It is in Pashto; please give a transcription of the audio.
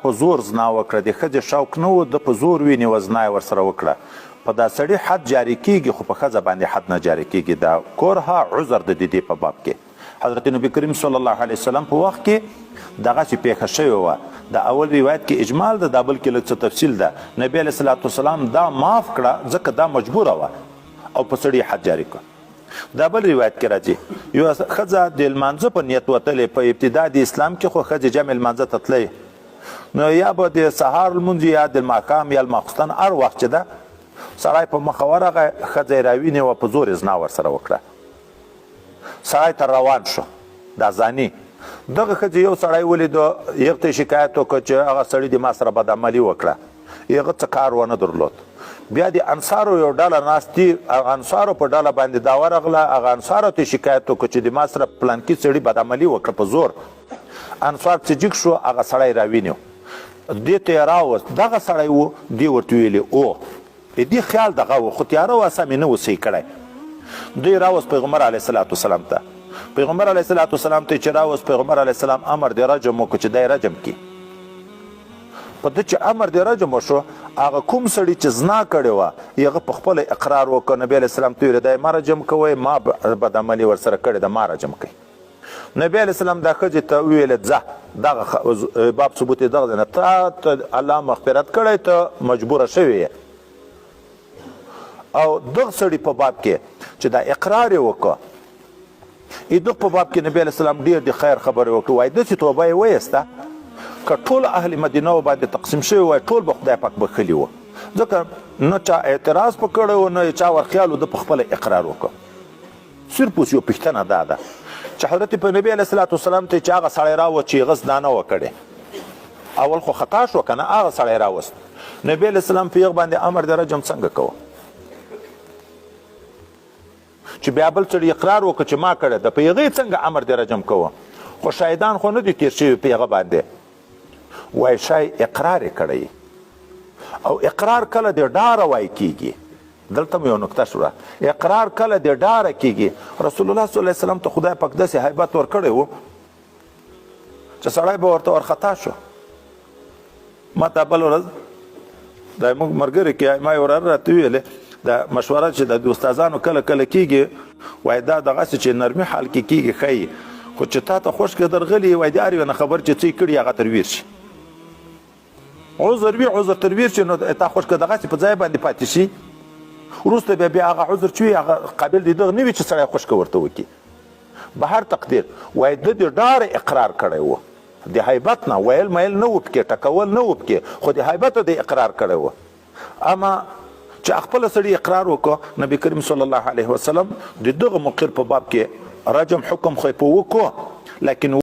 په زور زنا وکړه د ښځې شوق نه و د په زور ونیوه زنا یې ورسره وکړه په دا سړي حد جاري کیږي خو په ښځه باندې حد نه جاري کیږي دا کورها عذر د دې په باب کې حضرت نبی کریم صلی الله علیه وسلم په وخت کې دغسې پیښه شوې وه د اول روایت کې اجمال ده دا بل کې لږ څه تفصیل ده نبی علیه صلات وسلام دا معاف کړه ځکه دا مجبوره وه او په سړي حد جاري کړه دا بل روایت کې راځي یوه ښځه د لمانځه په نیت وتلې په ابتدا د اسلام کې خو ښځې جمع لمانځه ته تللی نو یا به د سهار لمونځ یا د ماښام یا لماخوستن هر وخت چې ده سړی په مخه ورغی ښځه یې راوینېوه په زور یې زنا ورسره وکړه سړی ته روان شو دا زاني دغه ښځې یو سړی ولیدو هغه ته یې شکایت وکړ چې هغه سړي د ما سره بدعملي وکړه هغه څه کار ونه درلود بیا د انصارو یو ډله ناست دي هغه انصارو په ډله باندې دا ورغله هغه انصارو ته یې شکایت وکړ چې د ما سره پلانکي سړي بدعملي وکړه په زور انصار چې جګ شو هغه سړی راوینیو دې ته یې راوست دغه سړی و دې ورته ویلې او د دې خیال دغه و خو تیاره و سم یې نه و صحیح کړی دوی راوست پیغمبر علیه صلات وسلام ته پیغمبر علیه صلات وسلام ته چې راوست پیغمبر علیه السلام امر د رجم وکړو چې دی رجم کړي په ده چې امر د رجم وشو هغه کوم سړي چې زنا کړې وه هغه په خپله اقرار وکړ نبي علیه السلام ته ویل دی ما رجم کوئ ما بدعملي ورسره کړې ده ما رجم کوئ نبی علیه السلام دا ښځې ته وویل ځه دغه باب ثبوت یې دغه دی نه ته الله مغفرت کړی ته مجبوره شوې یې او دغه سړي په باب کې چې دا اقرار یې وکړه دغه په باب کې نبی علیه السلام ډېر د خیر خبرې وکړې وایي داسې توبه یې ویسته که ټول اهل مدینه باندې تقسیم شوي وای ټول به خدای پاک بخښلي وه ځکه نه چا اعتراض په کړی و نه یې چا ورخیال و ده په خپله اقرار وکړه صرف اوس یو پوښتنه دا ده چې حضرت په نبی علیه صلات وسلام ته چې هغه سړی راوست چې هغه زنا نه وه کړې اول خو خطا شوه که نه هغه سړی راوست نبی علیه السلام په هغه باندې امر د رجم څنګه کوه چې بیا بل سړي اقرار وکړه چې ما کړی ده په هغې څنګه امر د رجم کوه خو شاهدان خو نه دي تېر شوي په هغه باندې وایي ښایي اقرار یې کړی او اقرار کله د ډاره وایي کېږي دلته مو یو نکته شوه اقرار کله د ډاره کېږي رسول الله صلی الله علیه وسلم ته خدای پاک داسې هیبت ورکړی و چې سړی به ورته ورخطا شو ما ته بل ورځ دا موږ ملګري کې ما یې وراره راته ویلې دا مشوره چې د استادانو کله کله کېږي وایي دا دغسې چې نرمي حال کې کېږي ښایي خو چې تا ته خوش که درغلي وایي د هر یو نه خبر چې څه یې کړي هغه ترویر شي عذر وي عذر ترویر شي نو تا خوش که دغسې په ځای باندې پاتې شي وروسته بیا هغه عذر چې وي هغه قابل د دغه نه وي چې سړی خوش که ورته وکړي به هر تقدیر وایي ده د ډاره اقرار کړی و د هیبت نه ویل میل نه و پکې ټکول نه و پکې خو د هیبته د اقرار کړی و اما چې خپله سړي اقرار وکړو نبی کریم صلی الله علیه وسلم د دغه مقر په باب کې رجم حکم خو یې په وکړو لیکن